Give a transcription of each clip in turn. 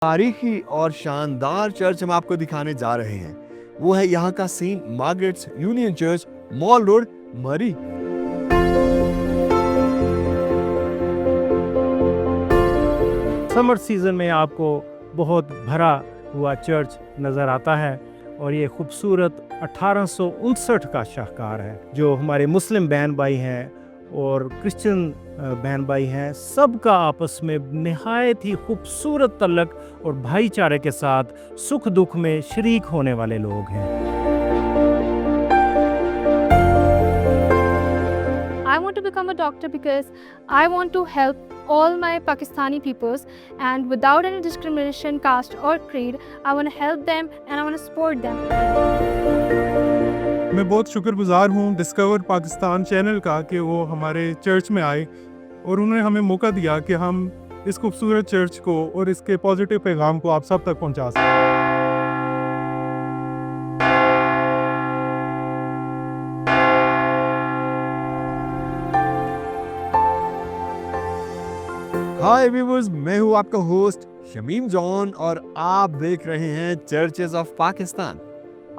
तारीखी और शानदार चर्च हम आपको दिखाने जा रहे हैं। वो है यहाँ का Saint Margaret's Union Church, Mall Road, Murree. Summer season में आपको बहुत भरा हुआ चर्च नज़र आता है और ये खूबसूरत 1859 का शाहकार है। जो हमारे मुस्लिम बहन भाई हैं और क्रिश्चियन बहन भाई हैं, सबका आपस में निहायत ही खूबसूरत तल्लक और भाईचारे के साथ सुख दुख में शरीक होने वाले लोग हैं। I want to become a doctor because I want to help all my Pakistani peoples, and without any discrimination, caste or creed, I want to help them and I want to support them. मैं बहुत शुक्रगुजार हूँ discover Pakistan channel का कि वो हमारे church में आए और उन्होंने हमें मौका दिया कि हम इस खूबसूरत चर्च को और इसके पॉजिटिव पैगाम को आप सब तक पहुँचा सकें। हाय व्यूअर्स, मैं हूँ आपका होस्ट शमीम जॉन और आप देख रहे हैं चर्चेस ऑफ पाकिस्तान।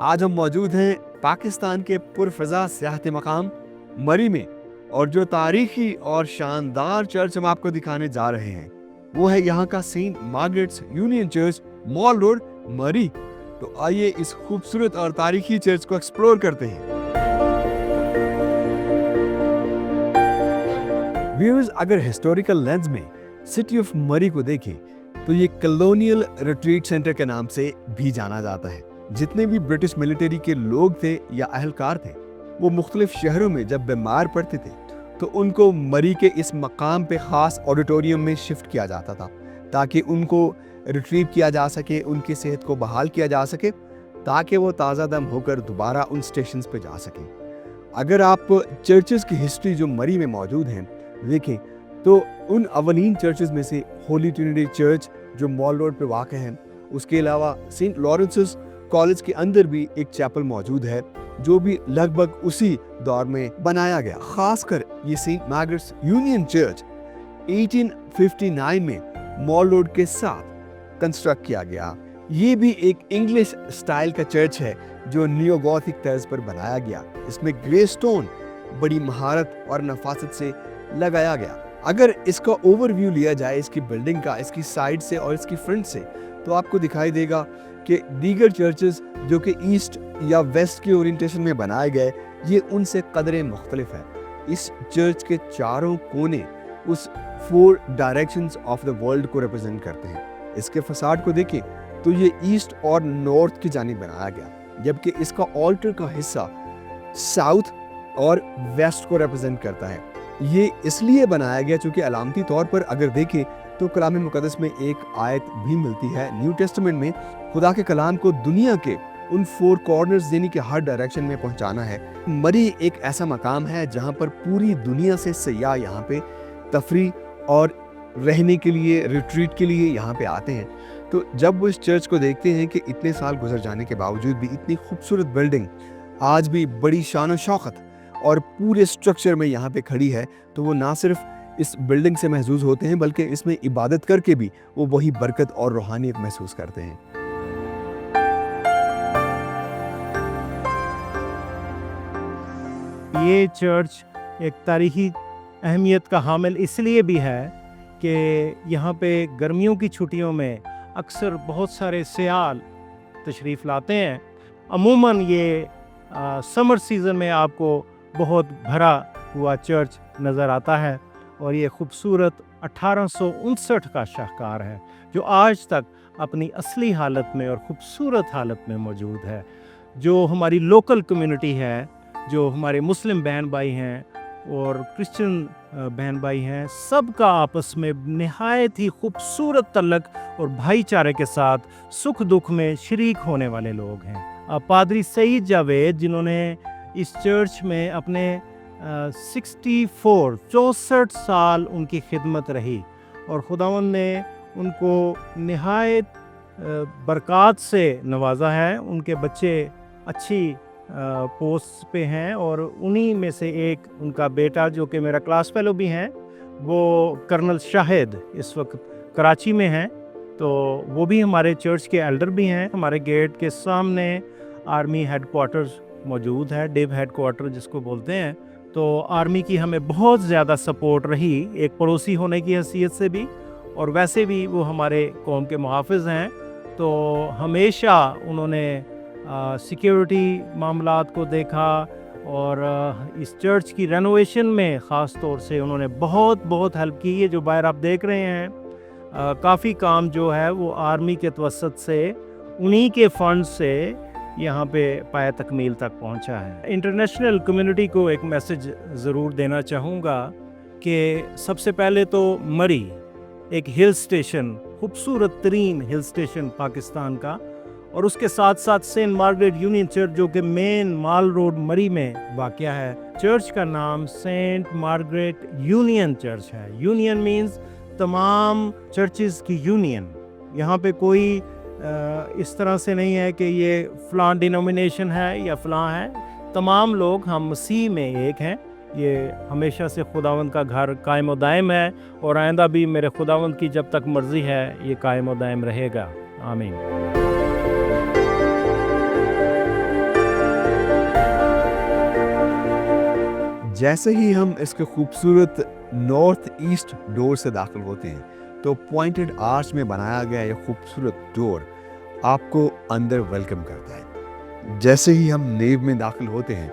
आज हम मौजूद हैं पाकिस्तान के पुरफज़ा सियाहती मकाम मरी में, और जो तारीखी और शानदार चर्च हम आपको दिखाने जा रहे हैं वो है यहाँ का Saint Margaret's Union Church, Mall Road, Murree. तो आइए इस खूबसूरत और तारीखी चर्च को एक्सप्लोर करते हैं। व्यूअर्स, अगर हिस्टोरिकल लेंस में सिटी ऑफ मरी को देखें तो ये कॉलोनियल रिट्रीट सेंटर के नाम से भी जाना जाता है। जितने भी ब्रिटिश मिलिट्री के लोग थे या अहलकार थे, वो मुख्तलिफ शहरों में जब बीमार पड़ते थे तो उनको मरी के इस मकाम पे खास ऑडिटोरियम में शिफ्ट किया जाता था ताकि उनको रिट्रीव किया जा सके, उनकी सेहत को बहाल किया जा सके, ताकि वो ताज़ा दम होकर दोबारा उन स्टेशंस पे जा सकें। अगर आप चर्चेस की हिस्ट्री जो मरी में मौजूद हैं देखें तो उन अवलीन चर्चेस में से होली ट्रिनिटी चर्च जो मॉल रोड पे वाक़ है, उसके अलावा सेंट लॉरेंस कॉलेज के अंदर भी एक चैपल मौजूद है जो भी लगभग उसी दौर में बनाया गया। खासकर ये सेंट मार्गरेट्स यूनियन चर्च 1859 में मॉल रोड के साथ कंस्ट्रक्ट किया गया। ये भी एक इंग्लिश स्टाइल का चर्च है जो नियो गॉथिक तर्ज पर बनाया गया। इसमें ग्रे स्टोन बड़ी महारत और नफासत से लगाया गया। अगर इसका ओवरव्यू लिया जाए इसकी बिल्डिंग का, इसकी साइड से और इसकी फ्रंट से, तो आपको दिखाई देगा कि दीगर चर्चेस जो कि ईस्ट या वेस्ट के ओरिएंटेशन में बनाए गए, ये उनसे कदरे मुख्तलिफ है। इस चर्च के चारों कोने उस 4 डायरेक्शंस ऑफ द वर्ल्ड को रिप्रेजेंट करते हैं। इसके फसाड को देखें तो ये ईस्ट और नॉर्थ की जानिब बनाया गया, जबकि इसका ऑल्टर का हिस्सा साउथ और वेस्ट को रिप्रेजेंट करता है। ये इसलिए बनाया गया क्योंकि अलामती तौर पर अगर देखें तो कलाम मुक़द्दस में एक आयत भी मिलती है न्यू टेस्टामेंट में, खुदा के कलाम को दुनिया के उन 4 कॉर्नर्स यानी कि हर डायरेक्शन में पहुंचाना है। मरी एक ऐसा मकाम है जहां पर पूरी दुनिया से सयाह यहाँ पे तफरी और रहने के लिए, रिट्रीट के लिए यहाँ पे आते हैं। तो जब वो इस चर्च को देखते हैं कि इतने साल गुजर जाने के बावजूद भी इतनी खूबसूरत बिल्डिंग आज भी बड़ी शान और शौकत और पूरे स्ट्रक्चर में यहाँ पे खड़ी है, तो वो ना सिर्फ इस बिल्डिंग से महसूस होते हैं बल्कि इसमें इबादत करके भी वो वही बरकत और रूहानियत महसूस करते हैं। ये चर्च एक तारीखी अहमियत का हामिल इसलिए भी है कि यहाँ पे गर्मियों की छुट्टियों में अक्सर बहुत सारे सयाल तशरीफ़ लाते हैं। अमूमन ये समर सीज़न में आपको बहुत भरा हुआ चर्च नज़र आता है और ये खूबसूरत 1859 का शाहकार है जो आज तक अपनी असली हालत में और ख़ूबसूरत हालत में मौजूद है। जो हमारी लोकल कम्युनिटी है, जो हमारे मुस्लिम बहन भाई हैं और क्रिश्चियन बहन भाई हैं, सबका आपस में निहायत ही खूबसूरत तल्लक और भाईचारे के साथ सुख दुख में शरीक होने वाले लोग हैं। पादरी सईद जावेद, जिन्होंने इस चर्च में अपने 64 साल उनकी खिदमत रही और खुदावंद ने उनको निहायत बरक़ात से नवाजा है। उनके बच्चे अच्छी पोस्ट पे हैं और उन्हीं में से एक उनका बेटा जो कि मेरा क्लास फेलो भी हैं, वो कर्नल शाहिद इस वक्त कराची में हैं। तो वो भी हमारे चर्च के एल्डर भी हैं। हमारे गेट के सामने आर्मी हेडक्वार्टर्स मौजूद है, डिव हेडक्वार्टर जिसको बोलते हैं। तो आर्मी की हमें बहुत ज़्यादा सपोर्ट रही, एक पड़ोसी होने की हैसियत से भी, और वैसे भी वो हमारे कौम के मुहाफ़िज़ हैं। तो हमेशा उन्होंने सिक्योरिटी मामलात को देखा, और इस चर्च की रेनोवेशन में ख़ास तौर से उन्होंने बहुत हेल्प की। ये जो बाहर आप देख रहे हैं, काफ़ी काम जो है वो आर्मी के तवसत से, उन्हीं के फंड से यहाँ पे पाया तकमील तक पहुँचा है। इंटरनेशनल कम्युनिटी को एक मैसेज ज़रूर देना चाहूँगा कि सबसे पहले तो मरी एक हिल स्टेशन, खूबसूरत तरीन हिल स्टेशन पाकिस्तान का, और उसके साथ साथ सेंट मार्गरेट यूनियन चर्च जो कि मेन माल रोड मरी में वाक़या है। चर्च का नाम सेंट मार्गरेट यूनियन चर्च है। यूनियन मीन्स तमाम चर्चेज़ की यूनियन। यहाँ पे कोई इस तरह से नहीं है कि ये फ़लाँ डिनोमिनेशन है या फ़लाँ है। तमाम लोग हम मसीह में एक हैं। ये हमेशा से खुदावंद का घर कायम व दायम है, और आइंदा भी मेरे खुदावंद की जब तक मर्ज़ी है ये कायम व दायम रहेगा। आमीन। जैसे ही हम इसके खूबसूरत नॉर्थ ईस्ट डोर से दाखिल होते हैं तो पॉइंटेड आर्च में बनाया गया यह खूबसूरत डोर आपको अंदर वेलकम करता है। जैसे ही हम नेव में दाखिल होते हैं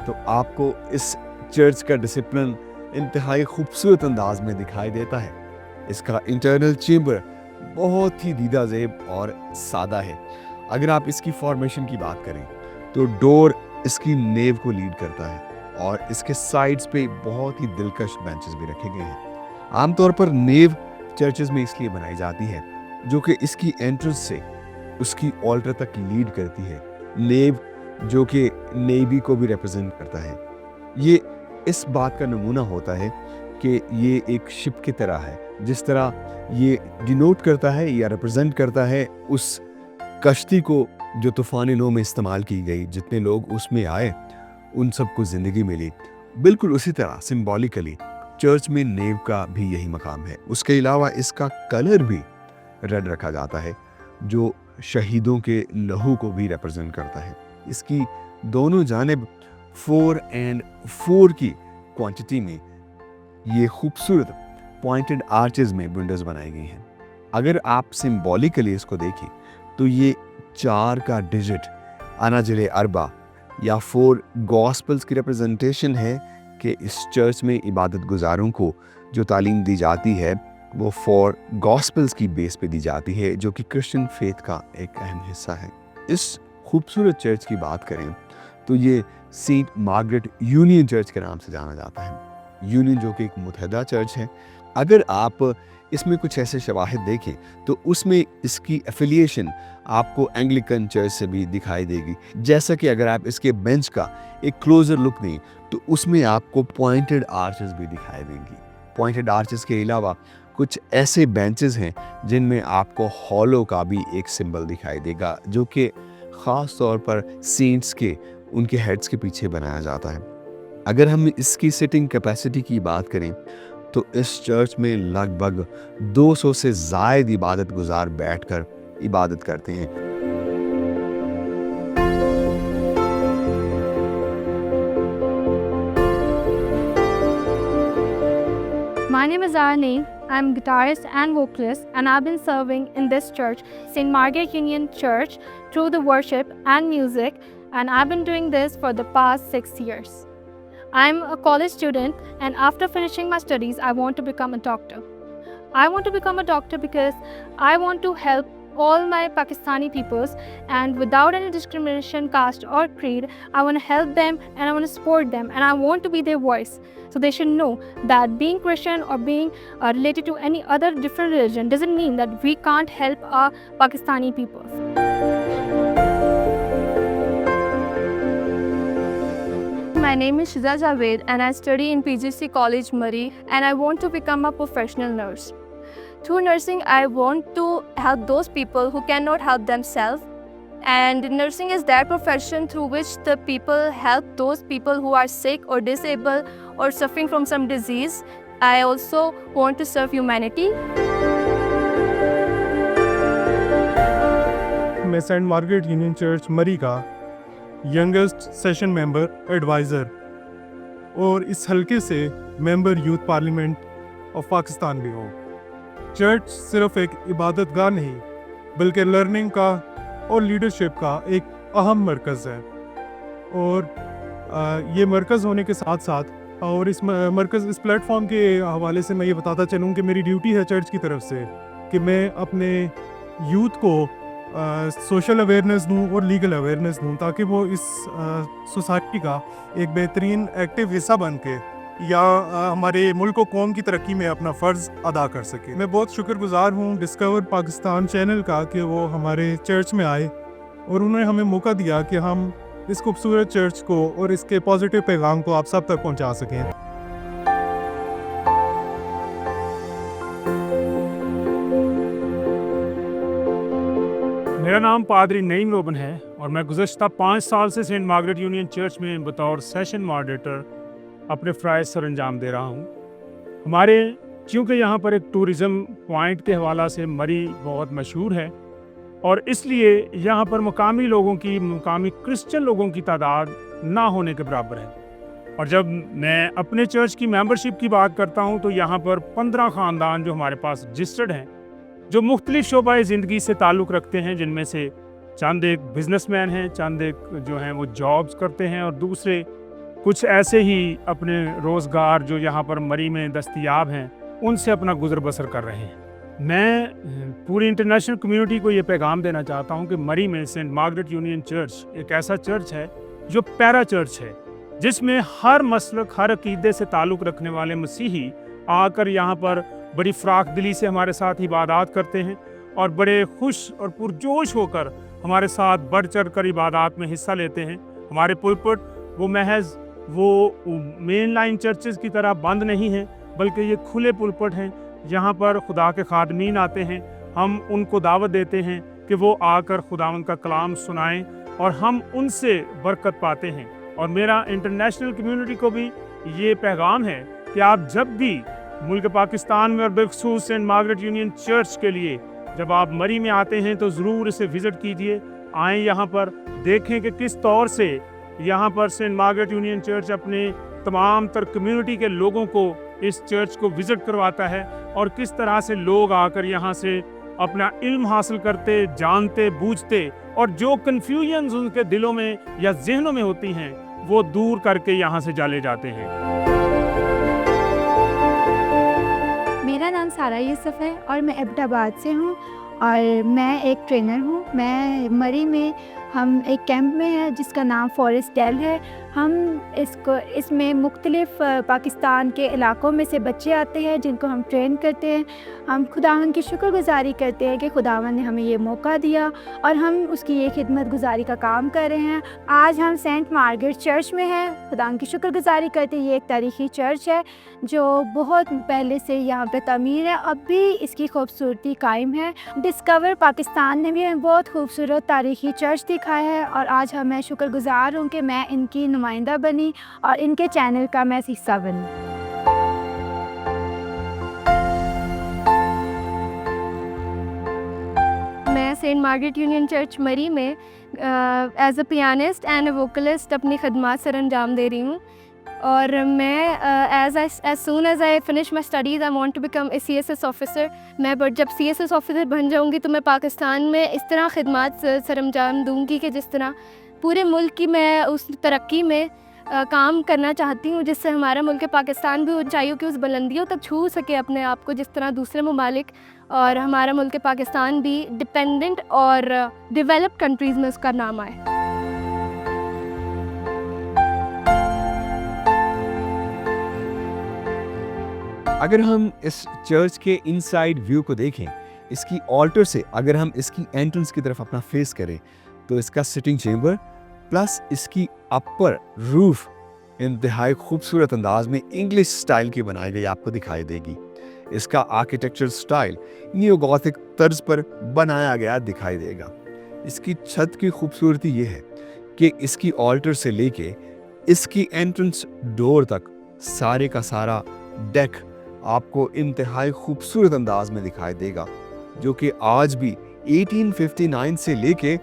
तो आपको इस चर्च का डिसिप्लिन इंतहाई खूबसूरत अंदाज में दिखाई देता है। इसका इंटरनल चेंबर बहुत ही दीदा ज़ेब और सादा है। अगर आप इसकी फॉर्मेशन की बात करें तो डोर इसकी नेव को लीड करता है, और इसके साइड्स पे बहुत ही दिलकश बेंचेस भी रखे गए हैं। आमतौर पर नेव चर्चेस में इसलिए बनाई जाती है जो कि इसकी एंट्रेंस से उसकी ऑल्टर तक लीड करती है। नेव जो कि नेवी को भी रिप्रेजेंट करता है। ये इस बात का नमूना होता है कि ये एक शिप की तरह है, जिस तरह ये डिनोट करता है या रिप्रेजेंट करता है उस कश्ती को जो तूफ़ान नूह में इस्तेमाल की गई। जितने लोग उसमें आए उन सबको ज़िंदगी मिली। बिल्कुल उसी तरह सिंबॉलिकली चर्च में नेव का भी यही मकाम है। उसके अलावा इसका कलर भी रेड रखा जाता है जो शहीदों के लहू को भी रिप्रेजेंट करता है। इसकी दोनों जानिब 4 और 4 की क्वांटिटी में ये खूबसूरत पॉइंटेड आर्चेस में विंडोज बनाई गई हैं। अगर आप सिंबॉलिकली इसको देखें तो ये 4 का डिजिट अनाजिल अरबा या 4 गॉस्पल्स की रिप्रेजेंटेशन है कि इस चर्च में इबादत गुजारों को जो तालीम दी जाती है वो 4 गॉस्पल्स की बेस पे दी जाती है, जो कि क्रिश्चियन फेथ का एक अहम हिस्सा है। इस खूबसूरत चर्च की बात करें तो ये सेंट मार्गरेट यूनियन चर्च के नाम से जाना जाता है। यूनियन जो कि एक मुतहदा चर्च है। अगर आप इसमें कुछ ऐसे शवाहिद देखें तो उसमें इसकी एफिलिएशन आपको एंग्लिकन चर्च से भी दिखाई देगी। जैसा कि अगर आप इसके बेंच का एक क्लोजर लुक दें तो उसमें आपको पॉइंटेड आर्चेस भी दिखाई देंगी। पॉइंटेड आर्चेस के अलावा कुछ ऐसे बेंचेस हैं जिनमें आपको हॉलो का भी एक सिंबल दिखाई देगा, जो कि ख़ास तौर पर सेंट्स के उनके हेड्स के पीछे बनाया जाता है। अगर हम इसकी सिटिंग कैपेसिटी की बात करें तो इस चर्च में लगभग 200 से ज़ायद इबादत गुजार बैठकर इबादत करते हैं। My name is Arne. I'm a guitarist and vocalist, and I've been serving in this church, St. Margaret Union Church, through the worship and music, and I've been doing this for the past 6 years. I'm a college student, and after finishing my studies, I want to become a doctor. I want to become a doctor because I want to help all my Pakistani peoples, and without any discrimination, caste or creed, I want to help them and I want to support them, and I want to be their voice. So they should know that being Christian or being related to any other different religion doesn't mean that we can't help our Pakistani peoples. My name is Shiza Javed and I study in PGC College Murray, and I want to become a professional nurse. Through nursing, I want to help those people who cannot help themselves, and nursing is that profession through which the people help those people who are sick or disabled or suffering from some disease. I also want to serve humanity. मैं Saint Margaret union Church मरी का youngest session member adviser और इस हलके से member youth parliament of Pakistan भी हूँ। Church सिर्फ एक इबादतगाह नहीं बल्कि लर्निंग का और लीडरशिप का एक अहम मरकज़ है। और ये मरकज़ होने के साथ साथ और इस मरकज़ इस प्लेटफॉर्म के हवाले से मैं ये बताता चलूँ कि मेरी ड्यूटी है चर्च की तरफ से कि मैं अपने यूथ को सोशल अवेयरनेस दूँ और लीगल अवेयरनेस दूँ ताकि वो इस सोसाइटी का एक बेहतरीन एक्टिव हिस्सा बन के या हमारे मुल्क व कौम की तरक्की में अपना फ़र्ज़ अदा कर सके। मैं बहुत शुक्रगुज़ार हूँ डिस्कवर पाकिस्तान चैनल का कि वो हमारे चर्च में आए और उन्होंने हमें मौका दिया कि हम इस खूबसूरत चर्च को और इसके पॉजिटिव पैगाम को आप सब तक पहुँचा सकें। मेरा नाम पादरी नईम रोबन है और मैं गुज़श्ता 5 साल से सेंट मार्गरेट यूनियन चर्च में बतौर सेशन मॉडरेटर अपने फ़राइज़ सर अंजाम दे रहा हूँ। हमारे चूँकि यहाँ पर एक टूरिज़म पॉइंट के हवाला से मरी बहुत मशहूर है और इसलिए यहाँ पर मुकामी क्रिश्चियन लोगों की तादाद ना होने के बराबर है। और जब मैं अपने चर्च की मेंबरशिप की बात करता हूँ तो यहाँ पर 15 ख़ानदान जो हमारे पास रजिस्टर्ड हैं जो मुख्तलिफ़ शोबाए ज़िंदगी से ताल्लुक़ रखते हैं, जिनमें से चंद एक बिजनेसमैन हैं, चंद एक जो हैं वो जॉब्स करते हैं और दूसरे कुछ ऐसे ही अपने रोज़गार जो यहाँ पर मरी में दस्तयाब हैं उनसे अपना गुज़र बसर कर रहे हैं। मैं पूरी इंटरनेशनल कम्युनिटी को ये पैगाम देना चाहता हूँ कि मरी में सेंट मार्गरेट यूनियन चर्च एक ऐसा चर्च है जो पैरा चर्च है, जिसमें हर मसलक हर अकीदे से ताल्लुक़ रखने वाले मसीही आकर यहाँ पर बड़ी फ़राख दिली से हमारे साथ इबादत करते हैं और बड़े खुश और पुरजोश होकर हमारे साथ बढ़ चढ़ कर इबादत में हिस्सा लेते हैं। हमारे पुलपट वो महज वो मेन लाइन चर्चेज़ की तरह बंद नहीं हैं, बल्कि ये खुले पुलपट हैं। यहाँ पर खुदा के खादमीन आते हैं, हम उनको दावत देते हैं कि वो आकर खुदावंद का कलाम सुनाएं और हम उनसे बरकत पाते हैं। और मेरा इंटरनेशनल कम्युनिटी को भी ये पैगाम है कि आप जब भी मुल्क पाकिस्तान में और बेखसूस सेंट मार्गरेट यूनियन चर्च के लिए जब आप मरी में आते हैं तो ज़रूर इसे विज़िट कीजिए। आएँ यहाँ पर, देखें कि किस तौर से यहाँ पर सेंट मार्गरेट यूनियन चर्च अपने तमाम तर कम्युनिटी के लोगों को इस चर्च को विज़िट करवाता है और किस तरह से लोग आकर यहाँ से अपना इल्म हासिल करते, जानते, बूझते और जो कन्फ्यूजन्स उनके दिलों में या जहनों में होती हैं वो दूर करके यहाँ से चले जाते हैं। मेरा नाम सारा यूसुफ है और मैं एबटाबाद से हूँ और मैं एक ट्रेनर हूँ। मैं मरी में हम एक कैंप में है जिसका नाम फॉरेस्ट डेल है। हम इसमें मुख्तलिफ़ पाकिस्तान के इलाकों में से बच्चे आते हैं जिनको हम ट्रेन करते हैं। हम खुदावंद की शुक्रगुज़ारी करते हैं कि खुदावंद ने हमें ये मौका दिया और हम उसकी ये खिदमत गुजारी का काम कर रहे हैं। आज हम सेंट मार्गरेट चर्च में हैं। खुदावंद की शुक्रगुज़ारी करते हैं। ये एक तारीख़ी चर्च है जो बहुत पहले से यहाँ पे तमीर है, अब भी इसकी खूबसूरती कायम है। डिस्कवर पाकिस्तान ने भी हमें बहुत खूबसूरत तारीख़ी चर्च दिखाया है और आज मैं शुक्रगुज़ार हूँ कि मैं इनकी नुमाइंदा बनी और इनके चैनल का मैं हिस्सा बनी। मैं Saint Margaret union Church Murree में as a pianist and a vocalist अपनी खदमात सर अंजाम दे रही हूँ और मैं as soon as I finish my studies I want to become a CSS officer. मैं बट जब CSS ऑफिसर बन जाऊँगी तो मैं पाकिस्तान में इस तरह खदमात सर अंजाम दूँगी कि जिस तरह पूरे मुल्क की मैं उस तरक्की में काम करना चाहती हूँ जिससे हमारा मुल्क पाकिस्तान भी ऊंचाइयों की उस बुलंदियों तक छू सके अपने आप को, जिस तरह दूसरे ममालिक और हमारा मुल्क पाकिस्तान भी डिपेंडेंट और डेवलप्ड कंट्रीज़ में उसका नाम आए। अगर हम इस चर्च के इनसाइड व्यू को देखें, इसकी ऑल्टर से अगर हम इसकी एंट्रेंस की तरफ अपना फेस करें तो इसका सिटिंग चेंबर प्लस इसकी अपर रूफ इंतहाई खूबसूरत अंदाज में इंग्लिश स्टाइल की बनाई गई आपको दिखाई देगी। इसका आर्किटेक्चर स्टाइल नियो गॉथिक तर्ज पर बनाया गया दिखाई देगा। इसकी छत की खूबसूरती ये है कि इसकी ऑल्टर से लेके इसकी एंट्रेंस डोर तक सारे का सारा डेक आपको इंतहाई खूबसूरत अंदाज में दिखाई देगा, जो कि आज भी 1859 से लेके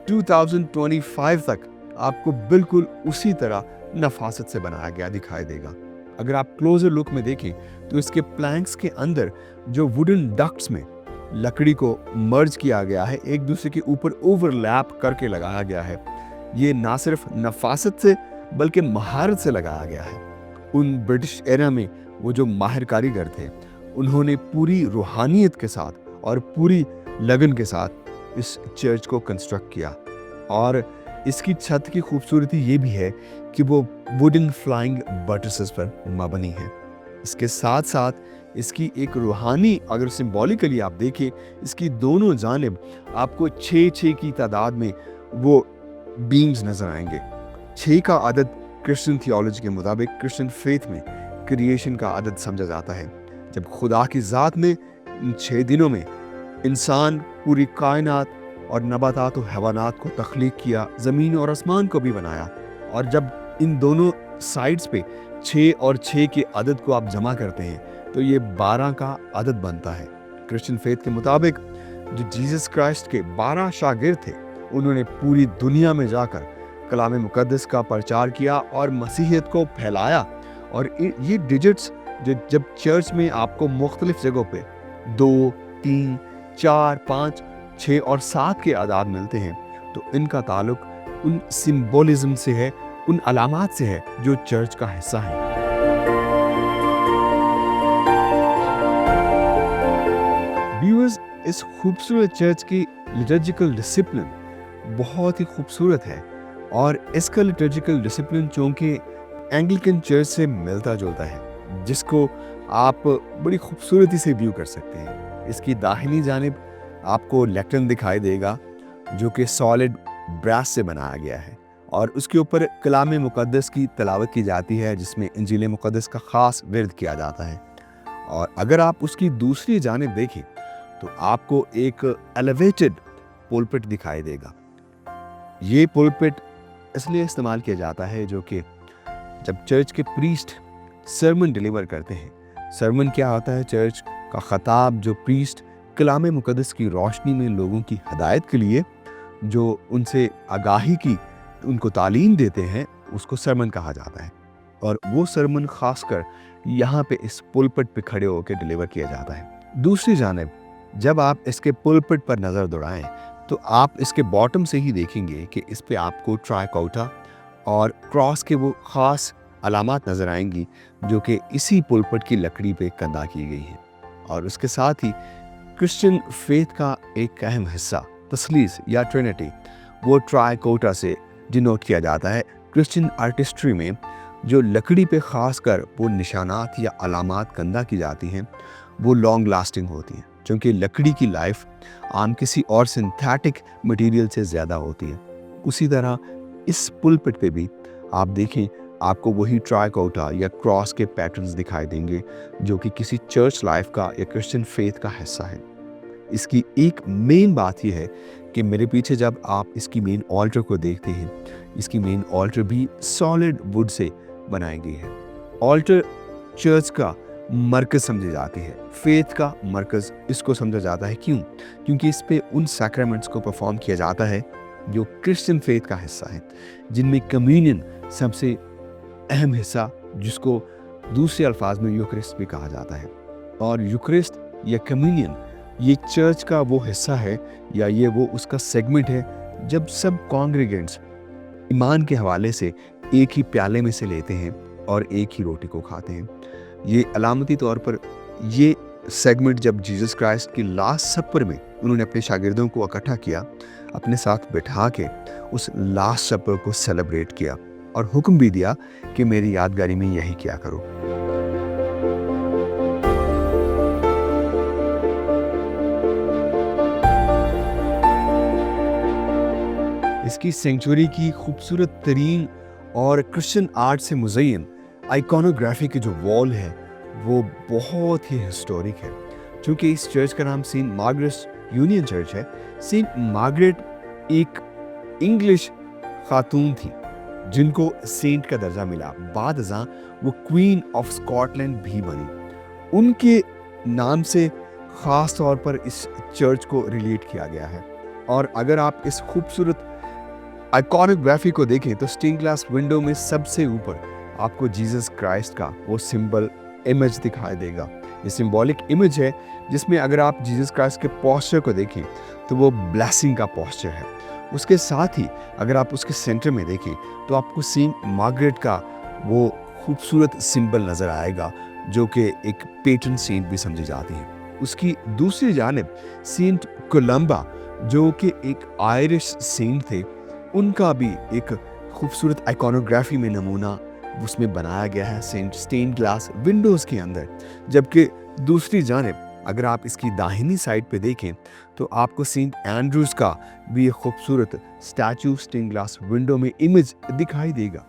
2025 तक आपको बिल्कुल उसी तरह नफासत से बनाया गया दिखाई देगा। अगर आप क्लोजर लुक में देखें तो इसके प्लैंक्स के अंदर जो वुडन डक्ट्स में लकड़ी को मर्ज किया गया है, एक दूसरे के ऊपर ओवरलैप करके लगाया गया है। ये ना सिर्फ नफासत से बल्कि महारत से लगाया गया है। उन ब्रिटिश एरा में वो जो माहिर कारीगर थे, उन्होंने पूरी रूहानियत के साथ और पूरी लगन के साथ इस चर्च को कंस्ट्रक्ट किया। और इसकी छत की खूबसूरती ये भी है कि वो वुडन फ्लाइंग बटरसेस पर मबनी है। इसके साथ साथ इसकी एक रूहानी, अगर सिंबॉलिकली आप देखें, इसकी दोनों जानिब आपको 6 की तादाद में वो बीम्स नजर आएंगे। 6 का अदद क्रिश्चियन थियोलॉजी के मुताबिक क्रिश्चियन फेथ में क्रिएशन का अदद समझा जाता है। जब खुदा की ज़ात ने इन 6 दिनों में इंसान, पूरी कायनात और नबातात और हैवानात को तख्लीक किया, ज़मीन और आसमान को भी बनाया, और जब इन दोनों साइड्स पे 6 और 6 के अदद को आप जमा करते हैं तो ये 12 का अदद बनता है। क्रिश्चियन फेथ के मुताबिक जो जीसस क्राइस्ट के 12 शागिर्द थे, उन्होंने पूरी दुनिया में जाकर कलाम मुकद्दस का प्रचार किया और मसीहियत को फैलाया। और ये डिजिट्स जब चर्च में आपको मुख्तलिफ जगहों पे 2, 3, 4, 5, 6 और 7 के आदाद मिलते हैं, तो इनका ताल्लुक उन सिंबोलिज्म से है, उन अलामात से है जो चर्च का हिस्सा है। व्यूअर्स, इस खूबसूरत चर्च की लिटर्जिकल डिसिप्लिन बहुत ही खूबसूरत है, और इसका लिटर्जिकल डिसिप्लिन चूंकि एंग्लिकन चर्च से मिलता जुलता है, जिसको आप बड़ी खूबसूरती से व्यू कर सकते हैं। इसकी दाहिनी जानिब आपको लेक्टर्न दिखाई देगा जो कि सॉलिड ब्रास से बनाया गया है, और उसके ऊपर कलाम मुकद्दस की तिलावत की जाती है, जिसमें इंजील मुकद्दस का ख़ास विर्द किया जाता है। और अगर आप उसकी दूसरी जानिब देखें तो आपको एक एलिवेटेड पुलपिट दिखाई देगा। ये पुलपिट इसलिए इस्तेमाल किया जाता है जो कि जब चर्च के प्रीस्ट सरमन डिलीवर करते हैं, सरमन क्या होता है? चर्च का खताब जो प्रीस्ट कलाम मुकद्दस की रोशनी में लोगों की हदायत के लिए जो उनसे आगाही की, उनको तालीम देते हैं, उसको सरमन कहा जाता है। और वो सरमन खासकर यहाँ पे इस पुलपिट पे खड़े होकर डिलीवर किया जाता है। दूसरी जानिब जब आप इसके पुलपिट पर नज़र दौड़ाएं तो आप इसके बॉटम से ही देखेंगे कि इस पे आपको ट्राइकोटा और क्रॉस के वो ख़ास अलामात नज़र आएंगी जो कि इसी पुलपिट की लकड़ी पे कंदा की गई है। और उसके साथ ही क्रिश्चियन फेथ का एक अहम हिस्सा तस्लीस या ट्रिनिटी, वो ट्राइकोटा से डिनोट किया जाता है। क्रिश्चियन आर्टिस्ट्री में जो लकड़ी पे ख़ास कर वो निशानात या अलामात कंदा की जाती हैं, वो लॉन्ग लास्टिंग होती हैं, क्योंकि लकड़ी की लाइफ आम किसी और सिंथेटिक मटेरियल से ज़्यादा होती है। उसी तरह इस पुलपिट पे भी आप देखें, आपको वही ट्राइकोटा या क्रॉस के पैटर्न्स दिखाई देंगे जो कि किसी चर्च लाइफ का या क्रिश्चियन फेथ का हिस्सा है। इसकी एक मेन बात यह है कि मेरे पीछे जब आप इसकी मेन ऑल्टर को देखते हैं, इसकी मेन ऑल्टर भी सॉलिड वुड से बनाई गई है। ऑल्टर चर्च का मरकज़ समझी जाती है, फेथ का मरकज़ इसको समझा जाता है। क्यों? क्योंकि इस पे उन सैक्रामेंट्स को परफॉर्म किया जाता है जो क्रिश्चियन फेथ का हिस्सा है, जिनमें कम्युनियन सबसे अहम हिस्सा, जिसको दूसरे अल्फाज में यूक्रिस्ट भी कहा जाता है। और यूक्रिस्ट या कम्युनियन ये चर्च का वो हिस्सा है या ये वो उसका सेगमेंट है जब सब कॉन्ग्रेगेंट्स ईमान के हवाले से एक ही प्याले में से लेते हैं और एक ही रोटी को खाते हैं। ये अलामती तौर पर ये सेगमेंट जब जीसस क्राइस्ट की लास्ट सपर में उन्होंने अपने शागिर्दों को इकट्ठा किया, अपने साथ बिठा के उस लास्ट सपर को सेलिब्रेट किया और हुक्म भी दिया कि मेरी यादगारी में यही किया करो। इसकी सेंचुरी की खूबसूरत तरीन और क्रिश्चियन आर्ट से मुज़य्यन आइकॉनोग्राफी की जो वॉल है वो बहुत ही हिस्टोरिक है। चूँकि इस चर्च का नाम सेंट मार्गरेट यूनियन चर्च है, सेंट मार्गरेट एक इंग्लिश खातून थी जिनको सेंट का दर्जा मिला। बाद अज़ां वो क्वीन ऑफ स्कॉटलैंड भी बनी। उनके नाम से ख़ास तौर पर इस चर्च को रिलेट किया गया है। और अगर आप इस खूबसूरत आइकॉनोग्राफी को देखें तो स्टेन ग्लास विंडो में सबसे ऊपर आपको जीसस क्राइस्ट का वो सिंबल इमेज दिखाई देगा। ये सिंबॉलिक इमेज है जिसमें अगर आप जीसस क्राइस्ट के पोस्चर को देखें तो वो ब्लेसिंग का पोस्चर है। उसके साथ ही अगर आप उसके सेंटर में देखें तो आपको सेंट मार्गरेट का वो खूबसूरत सिंबल नज़र आएगा जो कि एक पेट्रन सेंट भी समझी जाती है। उसकी दूसरी जानिब सेंट कोलंबा जो कि एक आयरिश सेंट थे, उनका भी एक खूबसूरत आइकॉनोग्राफी में नमूना उसमें बनाया गया है सेंट स्टेन ग्लास विंडोज़ के अंदर। जबकि दूसरी जानिब अगर आप इसकी दाहिनी साइड पे देखें तो आपको सेंट एंड्रूज का भी एक खूबसूरत स्टैचू स्टेन ग्लास विंडो में इमेज दिखाई देगा।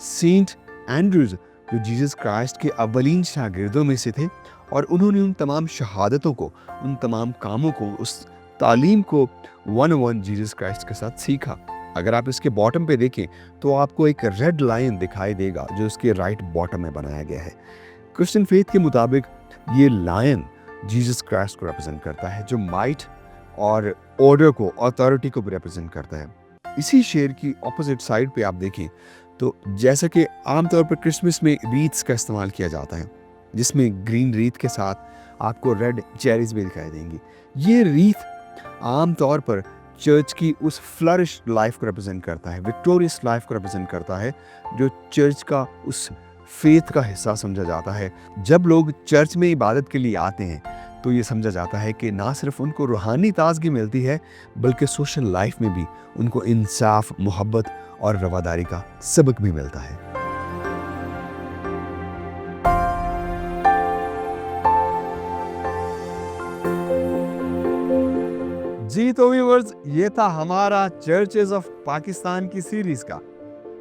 सेंट एंड्रूज जो जीसस क्राइस्ट के अव्वलीन शागिर्दों में से थे और उन्होंने उन तमाम शहादतों को, उन तमाम कामों को, उस तालीम को वन वन जीसस क्राइस्ट के साथ सीखा। अगर आप इसके बॉटम पे देखें तो आपको एक रेड लायन दिखाई देगा जो इसके राइट बॉटम में बनाया गया है। क्रिश्चियन फेथ के मुताबिक ये लायन जीसस क्राइस्ट को रिप्रेजेंट करता है जो माइट और ऑर्डर को, अथॉरिटी को भी रिप्रेजेंट करता है। इसी शेर की ऑपोजिट साइड पे आप देखें तो जैसा कि आमतौर पर क्रिसमस में रीथ्स का इस्तेमाल किया जाता है जिसमें ग्रीन रीथ के साथ आपको रेड चेरीज भी दिखाई देंगी। ये रीथ आम तौर पर चर्च की उस फ्लरिश लाइफ को रिप्रेजेंट करता है, विक्टोरियस लाइफ को रिप्रेजेंट करता है जो चर्च का उस फेथ का हिस्सा समझा जाता है। जब लोग चर्च में इबादत के लिए आते हैं तो ये समझा जाता है कि ना सिर्फ उनको रूहानी ताजगी मिलती है बल्कि सोशल लाइफ में भी उनको इंसाफ, मोहब्बत और रवादारी का सबक भी मिलता है। जी तो व्यूअर्स, ये था हमारा चर्चेस ऑफ पाकिस्तान की सीरीज का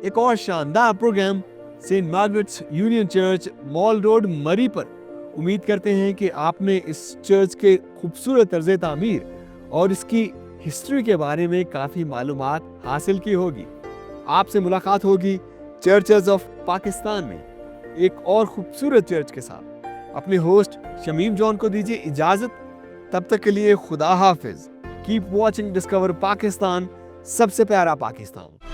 एक और शानदार programme Saint Margaret's Union Church Mall Road Murree पर। उम्मीद करते हैं कि आपने इस चर्च के खूबसूरत तर्ज तामीर और इसकी हिस्ट्री के बारे में काफ़ी मालूमात हासिल की होगी। आपसे मुलाकात होगी चर्चेस ऑफ पाकिस्तान में एक और खूबसूरत चर्च के साथ। अपने होस्ट शमीम जॉन को दीजिए इजाज़त। तब तक के लिए खुदा हाफिज। कीप वॉचिंग डिस्कवर पाकिस्तान, सबसे प्यारा पाकिस्तान।